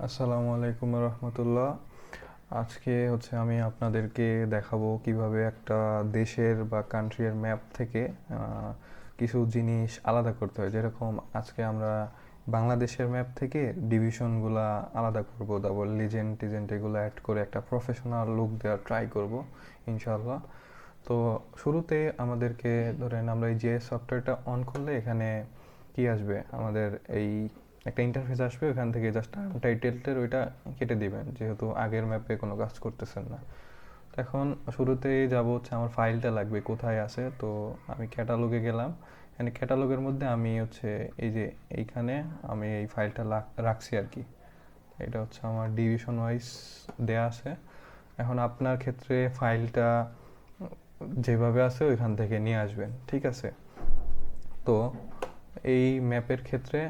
আসসালামু আলাইকুম রহমতুল্লাহ। আজকে আমি আপনাদেরকে দেখাবো কিভাবে একটা দেশের বা কান্ট্রির ম্যাপ থেকে কিছু জিনিস আলাদা করতে হয়। যেরকম আজকে আমরা বাংলাদেশের ম্যাপ থেকে ডিভিশনগুলা আলাদা করব, তারপর লিজেন্ড টিজেন্ড এগুলো অ্যাড করে একটা প্রফেশনাল লুক দেওয়ার ট্রাই করব ইনশাল্লাহ। তো শুরুতে আমাদেরকে ধরেন আমরা এই যে সফটওয়্যারটা অন করলে এখানে কি আসবে, আমাদের এই একটা ইন্টারফেস আসবে। ওখান থেকে জাস্ট টাইটেলটার ওইটা কেটে দিবেন, যেহেতু আগের ম্যাপে কোনো কাজ করতেছেন না। তো এখন শুরুতেই যাব আমার ফাইলটা লাগবে কোথায় আছে। তো আমি ক্যাটালগে গেলাম। এখানে ক্যাটালগের মধ্যে আমি এই যে এইখানে আমি এই ফাইলটা রাখছি আর কি। এটা আমার ডিভিশন ওয়াইজ দেয়া আছে। এখন আপনার ক্ষেত্রে ফাইলটা যেভাবে আছে ওইখান থেকে নিয়ে আসবেন, ঠিক আছে? তো এই ম্যাপের ক্ষেত্রে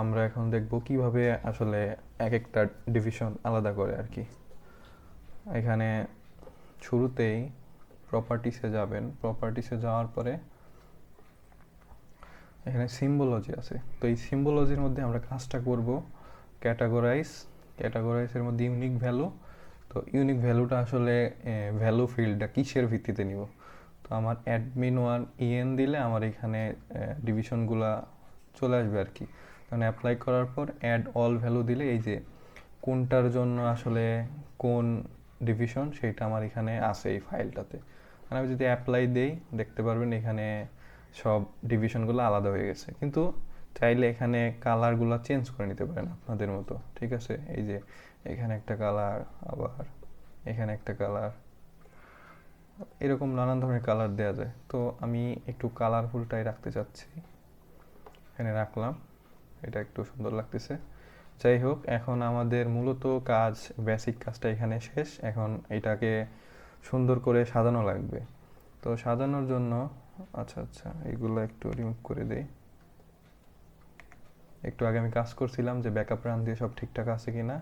আমরা এখন দেখব কিভাবে আসলে এক একটা ডিভিশন আলাদা করে আর কি। এখানে শুরুতেই প্রপার্টিসে যাবেন। প্রপার্টিসে যাওয়ার পরে এখানে সিম্বোলজি আছে। তো এই সিম্বোলজির মধ্যে আমরা কাজটা করব ক্যাটাগরাইজের মধ্যে ইউনিক ভ্যালু। তো ইউনিক ভ্যালুটা আসলে ভ্যালু ফিল্ডটা কিসের ভিত্তিতে নিব। তো আমার অ্যাডমিন ওয়ান ইএন দিলে আমার এখানে ডিভিশনগুলা চলে আসবে আর কি। কারণ অ্যাপ্লাই করার পর অ্যাড অল ভ্যালু দিলে এই যে কোনটার জন্য আসলে কোন ডিভিশন সেটা আমার এখানে আছে এই ফাইলটাতে। আর আমি যদি অ্যাপ্লাই দেই দেখতে পারবেন এখানে সব ডিভিশনগুলো আলাদা হয়ে গেছে। কিন্তু চাইলে এখানে কালারগুলো চেঞ্জ করে নিতে পারেন আপনাদের মতো, ঠিক আছে? এই যে এখানে একটা কালার, আবার এখানে একটা কালার, এরকম নানান ধরনের কালার দেওয়া যায়। তো আমি একটু কালারফুলটাই রাখতে চাচ্ছি, এখানে রাখলাম। এটা একটু সুন্দর লাগতেছে। যাই হোক, এখন আমাদের মূলত কাজ, বেসিক কাজটা এখানে শেষ। এখন এটাকে সুন্দর করে সাজানো লাগবে। তো সাজানোর জন্য আচ্ছা এগুলো একটু রিমুভ করে দেই। একটু আগে আমি কাজ করছিলাম যে ব্যাকআপ রান দিয়ে সব ঠিকঠাক আছে কিনা।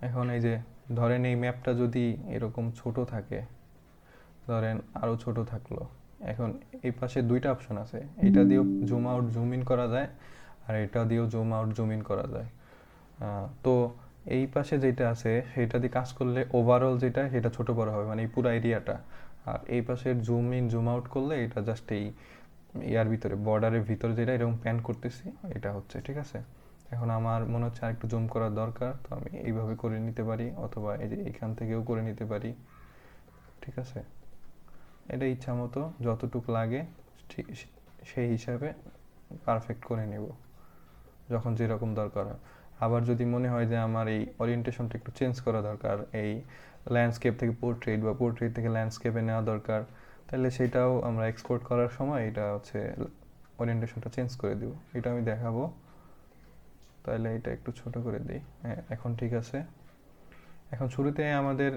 এখন এই যে ধরেন এই ম্যাপটা যদি এরকম ছোট থাকে, ধরেন আরও ছোট থাকলো। এখন এই পাশে দুইটা অপশন আছে, এটা দিয়েও জুম আউট জুম ইন করা যায়, আর এটা দিয়েও জুম আউট জুম ইন করা যায়। তো এই পাশে যেটা আছে সেটা দিয়ে কাজ করলে ওভারঅল যেটা সেটা ছোট বড় হবে, মানে এই পুরো এরিয়াটা। আর এই পাশের জুম ইন জুম আউট করলে এটা জাস্ট এই ইয়ার ভিতরে, বর্ডারের ভিতরে যেটা এরকম প্যান করতেছি এটা হচ্ছে, ঠিক আছে? এখন আমার মনে হচ্ছে আর একটু জুম করার দরকার, তো আমি এইভাবে করে নিতে পারি, অথবা এই যে এখান থেকেও করে নিতে পারি, ঠিক আছে? এটা ইচ্ছা মতো যতটুকু লাগে ঠিক সেই হিসাবে পারফেক্ট করে নেব যখন যেরকম দরকার হয়। আবার যদি মনে হয় যে আমার এই ওরিয়েন্টেশনটা একটু চেঞ্জ করা দরকার, এই ল্যান্ডস্কেপ থেকে পোর্ট্রেট বা পোর্ট্রেট থেকে ল্যান্ডস্কেপে নেওয়া দরকার, তাহলে সেটাও আমরা এক্সপোর্ট করার সময় এটা ওরিয়েন্টেশনটা চেঞ্জ করে দেব। এটা আমি দেখাবো। তাহলে এটা একটু ছোট করে দিই। হ্যাঁ, এখন ঠিক আছে। এখন শুরুতে আমাদের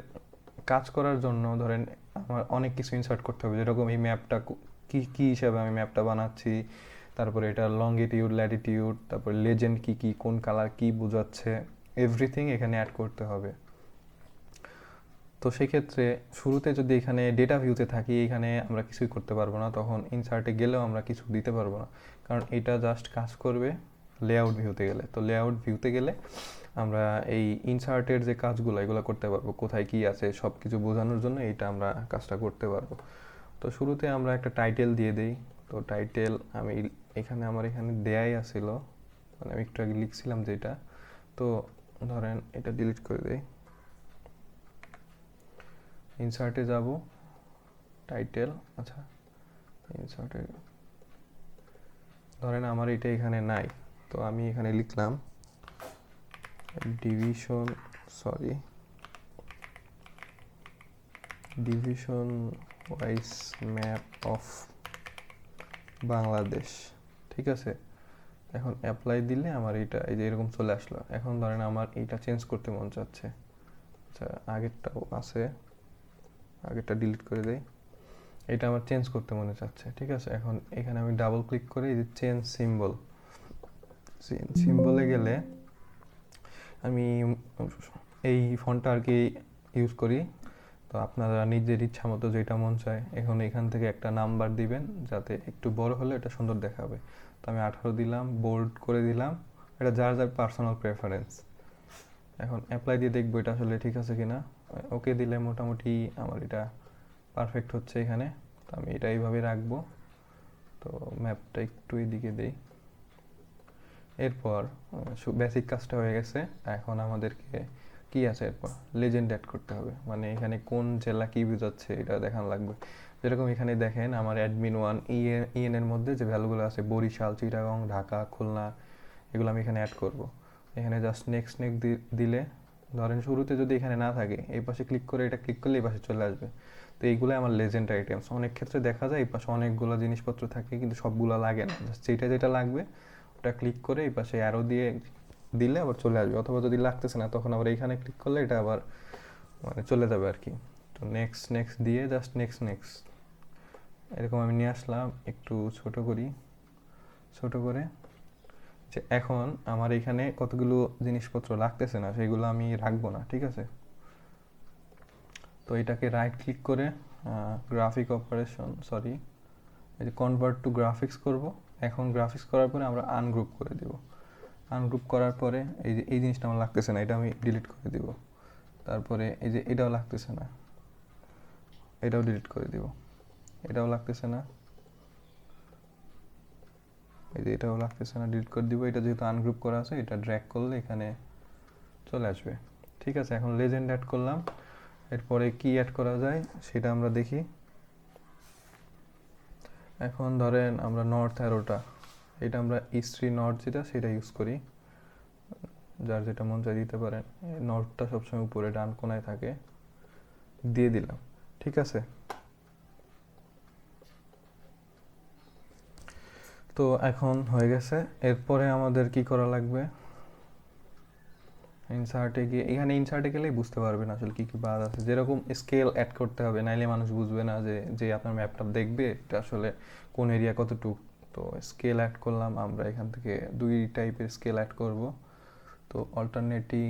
কাজ করার জন্য ধরেন আমার অনেক কিছু ইনসার্ট করতে হবে, যেরকম এই ম্যাপটা কি কি হিসাবে আমি ম্যাপটা বানাচ্ছি, তারপরে এটা লংগিটিউড ল্যাটিটিউড, তারপর লেজেন্ড কি কি, কোন কালার কি বোঝাচ্ছে, এভরিথিং এখানে অ্যাড করতে হবে। তো সেক্ষেত্রে শুরুতে যদি এখানে ডেটা ভিউতে থাকি, এখানে আমরা কিছুই করতে পারবো না, তখন ইনসার্টে গেলেও আমরা কিছু দিতে পারবো না, কারণ এটা জাস্ট কাজ করবে লেআউট ভিউতে গেলে। তো লেআউট ভিউতে গেলে আমরা এই ইনসার্টের যে কাজগুলো এগুলো করতে পারবো, কোথায় কি আছে সব কিছু বোঝানোর জন্য এইটা আমরা কাজটা করতে পারবো। তো শুরুতে আমরা একটা টাইটেল দিয়ে দিই। তো টাইটেল আমি আমার এখানে দেয়াই আছিল, মানে আমি একটু আগে লিখছিলাম যেটা। তো ধরেন এটা ডিলিট করে দেই, ইনসার্টে যাব, টাইটেল, আচ্ছা ইনসার্টে ধরেন আমার এটা এখানে নাই, তো আমি এখানে লিখলাম division wise map of Bangladesh, ঠিক আছে? এখন অ্যাপ্লাই দিলে আমার এটা এই যে এরকম চলে আসলো। এখন ধরেন আমার এইটা চেঞ্জ করতে মন চাচ্ছে, আচ্ছা আগেরটাও আছে, আগেরটা ডিলিট করে দেই, এটা আমার চেঞ্জ করতে মনে চাচ্ছে, ঠিক আছে? এখন এখানে আমি ডাবল ক্লিক করে এই যে চেঞ্জ সিম্বলে গেলে আমি এই ফন্টটা আর কি ইউজ করি। তো আপনারা নিজের ইচ্ছা মতো যেটা মন চায়, এখন এখান থেকে একটা নাম্বার দিবেন যাতে একটু বড় হলে এটা সুন্দর দেখাবে। তো আমি 18 দিলাম, বোল্ড করে দিলাম, এটা যার যার পার্সোনাল প্রেফারেন্স। এখন অ্যাপ্লাই দিয়ে দেখবো এটা আসলে ঠিক আছে কিনা। ওকে দিলে মোটামুটি আমার এটা পারফেক্ট হচ্ছে এখানে। তো আমি এটা এইভাবে রাখবো। তো ম্যাপটা একটু এদিকে দেই। এরপর বেসিক কাজটা হয়ে গেছে। এখন আমাদেরকে কি আছে, এরপর লেজেন্ড অ্যাড করতে হবে, মানে এখানে কোন জেলা কি বোঝাচ্ছে এটা দেখানো লাগবে। যেরকম এখানে দেখেন আমার অ্যাডমিন 1 ইএন এর মধ্যে যে ভ্যালুগুলো আছে বরিশাল, চিটাগং, ঢাকা, খুলনা, এগুলো আমি এখানে অ্যাড করব। এখানে জাস্ট নেক্সট দিলে, ধরেন শুরুতে যদি এখানে না থাকে এই পাশে ক্লিক করে এটা ক্লিক করলে এই পাশে চলে আসবে। তো এইগুলো আমার লেজেন্ড আইটেমস। অনেক ক্ষেত্রে দেখা যায় এই পাশে অনেকগুলো জিনিসপত্র থাকে কিন্তু সবগুলো লাগে না, জাস্ট যেটা যেটা লাগবে ওটা ক্লিক করে এই পাশে অ্যারো দিয়ে দিলে আবার চলে আসবে। অথবা যদি লাগতেছে না তখন আবার এইখানে ক্লিক করলে এটা আবার মানে চলে যাবে আর কি। তো নেক্সট নেক্সট দিয়ে জাস্ট নেক্সট নেক্সট এরকম আমি নিয়ে আসলাম। একটু ছোট করি, ছোট করে যে এখন আমার এখানে কতগুলো জিনিসপত্র লাগতেছে না সেগুলো আমি রাখবো না, ঠিক আছে। তো এটাকে রাইট ক্লিক করে গ্রাফিক অপারেশন সরি এই যে কনভার্ট টু গ্রাফিক্স করব। এখন গ্রাফিক্স করার পরে আমরা আনগ্রুপ করে দেব। আনগ্রুপ করার পরে এই যে এই জিনিসটা আমার লাগতেছে না, এটা আমি ডিলিট করে দিব। তারপরে এই যে এটাও লাগতেছে না, এটাও ডিলিট করে দিব। এটাও লাগতেছে না, এই যে এটাও লাগতেছে না, ডিলিট করে দিব। এটা যেহেতু আনগ্রুপ করা আছে এটা ড্র্যাগ করলে এখানে চলে আসবে, ঠিক আছে। এখন লেজেন্ড অ্যাড করলাম। এরপরে কি অ্যাড করা যায় সেটা আমরা দেখি। এখন ধরেন আমরা নর্থ অ্যারোটা, এটা আমরা ইস্ট্রি নর্থ যেটা সেটা ইউজ করি, যার যেটা মন চায় দিতে পারেন। নর্থটা সবসময় উপরে ডান কোনায় থাকে, দিয়ে দিলাম, ঠিক আছে। তো এখন হয়ে গেছে। এরপরে আমাদের কি করা লাগবে, ইনসার্টে গিয়ে, এখানে ইনসার্টে গেলেই বুঝতে পারবেন আসলে কি কি বাদ আছে। যেরকম স্কেল অ্যাড করতে হবে, নাইলে মানুষ বুঝবে না যে যে আপনার ম্যাপটা দেখবে এটা আসলে কোন এরিয়া কতটুক। তো স্কেল অ্যাড করলাম আমরা, এখান থেকে দুই টাইপের স্কেল অ্যাড করব। তো অল্টারনেটিং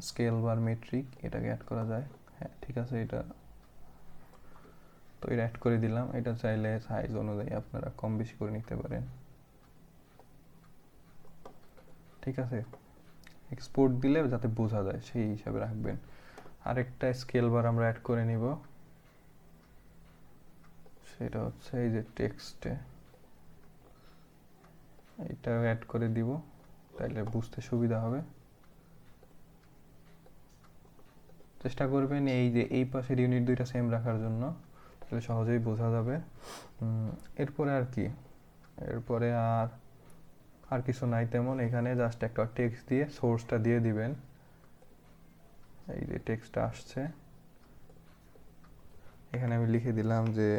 স্কেল বার মেট্রিক এটাকে অ্যাড করা যায়, হ্যাঁ ঠিক আছে। এটা তো এটা অ্যাড করে দিলাম। এটা চাইলে সাইজ অনুযায়ী আপনারা কম বেশি করে নিতে পারেন, ঠিক আছে। এক্সপোর্ট দিলে যাতে বোঝা যায় সেই হিসাবে রাখবেন। আরেকটা স্কেল বার আমরা অ্যাড করে নিব, সেটা হচ্ছে এই যে টেক্সটে এটা অ্যাড করে দিব, তাইলে বুঝতে সুবিধা হবে। চেষ্টা করবেন এই যে এই পাশের ইউনিট দুইটা সেম রাখার জন্য, তাহলে সহজেই বোঝা যাবে। এরপরে আর কি, এরপরে আর কিছু নাই তেমন। এখানে জাস্ট একটা টেক্সট দিয়ে সোর্সটা দিয়ে দিবেন। এই যে টেক্সটটা আসছে, এখানে আমি লিখে দিলাম যে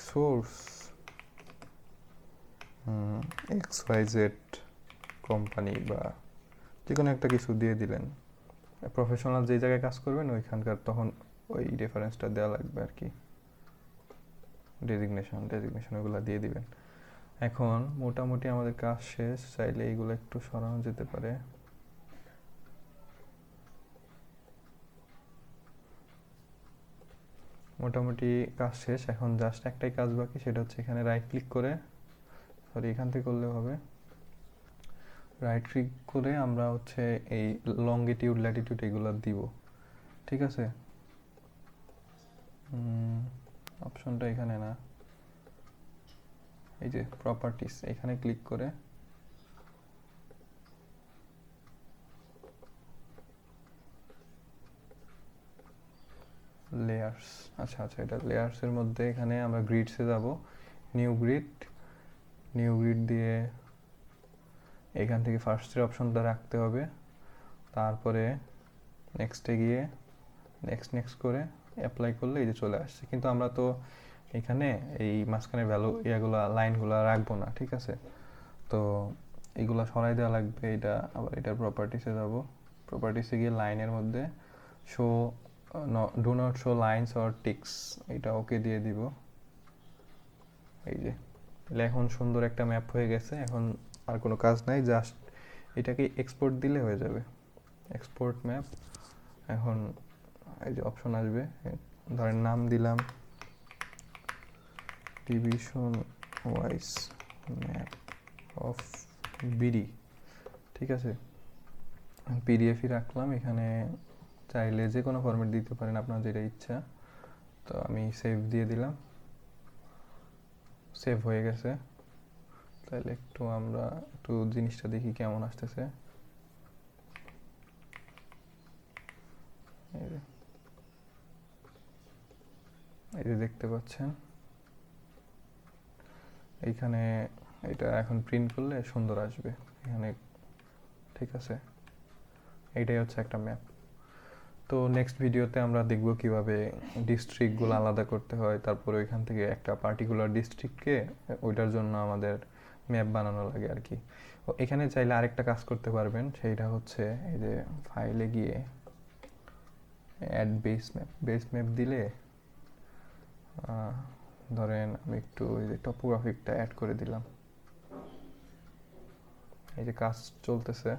সোর্স XYZ কোম্পানি বা যে কোনো একটা কিছু দিয়ে দিলেন। প্রফেশনাল যে জায়গায় কাজ করবেন ওইখানকার তখন ওই রেফারেন্সটা দেওয়া লাগবে আর কি। ডেজিগনেশন ওগুলো দিয়ে দিবেন। এখন মোটামুটি আমাদের কাজ শেষ। চাইলে এইগুলো একটু সরানো যেতে পারে। মোটামুটি কাজ শেষ। এখন জাস্ট একটাই কাজ বাকি, সেটা হচ্ছে এখানে রাইট ক্লিক করে, সরি এখান থেকে করলেও হবে, রাইট ক্লিক করে আমরা হচ্ছে এই লঙ্গিটিউড ল্যাটিটিউড এগুলো দিব, ঠিক আছে। অপশনটা এখানে না, এই যে প্রপার্টিস এখানে ক্লিক করে লেয়ার্স, আচ্ছা আচ্ছা এটা লেয়ার্সের মধ্যে এখানে আমরা গ্রিডসে যাব। নিউ গ্রিড দিয়ে এখান থেকে ফার্স্টের অপশনটা রাখতে হবে। তারপরে নেক্সটে গিয়ে নেক্সট করে অ্যাপ্লাই করলে এই যে চলে আসছে। কিন্তু আমরা তো এখানে এই মাঝখানে ভ্যালু ইয়াগুলো লাইনগুলো রাখবো না, ঠিক আছে। তো এইগুলা সরাই দেওয়া লাগবে। এটা আবার এটার প্রপার্টিসে যাব। প্রপার্টিসে গিয়ে লাইনের মধ্যে show do not show lines or ticks, এটা ওকে দিয়ে দিব। এই যে এখন সুন্দর একটা ম্যাপ হয়ে গেছে। এখন আর কোনো কাজ নাই, জাস্ট এটাকে এক্সপোর্ট দিলে হয়ে যাবে। Export map. এখন এই যে অপশন আসবে, ধরেন নাম দিলাম ডিভিশন ওয়াইজ অফ বিডি, ঠিক আছে। পিডিএফই রাখলাম এখানে, চাইলে যে কোনো ফরম্যাট দিতে পারেন আপনার যেটা ইচ্ছা। তো আমি সেভ দিয়ে দিলাম, সেভ হয়ে গেছে। তাহলে আমরা একটু জিনিসটা দেখি কেমন আসতেছে। এই যে দেখতে পাচ্ছেন এইখানে, এটা এখন প্রিন্ট করলে সুন্দর আসবে এখানে, ঠিক আছে। এইটাই হচ্ছে একটা ম্যাপ। তো নেক্সট ভিডিওতে আমরা দেখব কিভাবে ডিস্ট্রিক্টগুলো আলাদা করতে হয়, তারপরে ওইখান থেকে একটা পার্টিকুলার ডিস্ট্রিক্টকে ওইটার জন্য আমাদের ম্যাপ বানানো লাগে আর কি। এখানে চাইলে আরেকটা কাজ করতে পারবেন, সেইটা হচ্ছে এই যে ফাইলে গিয়ে অ্যাড বেস ম্যাপ দিলে ধরেন আমি একটু এই যে টপোগ্রাফিকটা অ্যাড করে দিলাম, এই যে কাজ চলতেছে।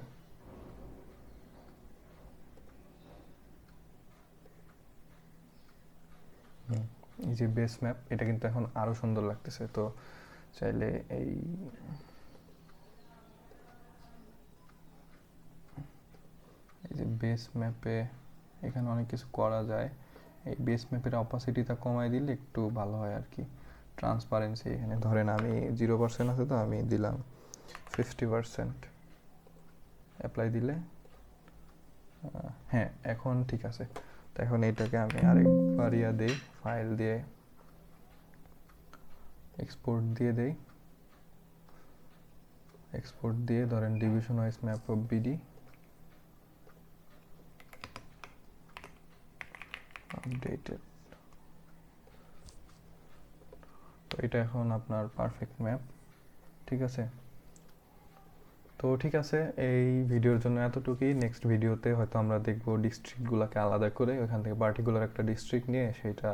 এই যে বেস ম্যাপ, এটা কিন্তু এখন আরো সুন্দর লাগতেছে। তো চাইলে এই যে বেস ম্যাপে এখানে অনেক কিছু করা যায়। এই বেস ম্যাপের অপাসিটিটা কমাই দিলে একটু ভালো হয় আর কি। ট্রান্সপারেন্সি এখানে ধরেন আমি 0% আছে, তো আমি দিলাম 50%। অ্যাপ্লাই দিলে হ্যাঁ এখন ঠিক আছে। তো এখন এইটাকে আমি আরেকবার দেই, ফাইল দিয়ে এক্সপোর্ট দিয়ে দেই। এক্সপোর্ট দিয়ে ধরেন division wise map of BD updated. তো এটা এখন আপনার পারফেক্ট ম্যাপ, ঠিক আছে। তো ঠিক আছে, এই ভিডিওর জন্য এতটুকুই। নেক্সট ভিডিওতে হয়তো আমরা দেখব ডিস্ট্রিক্টগুলোকে আলাদা করে ওখান থেকে পার্টিকুলার একটা ডিস্ট্রিক্ট নিয়ে সেটা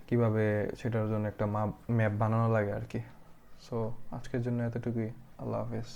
কিভাবে সেটার জন্য একটা ম্যাপ বানানো লাগে আর কি। সো আজকের জন্য এতটুকুই, আল্লাহ হাফেজ।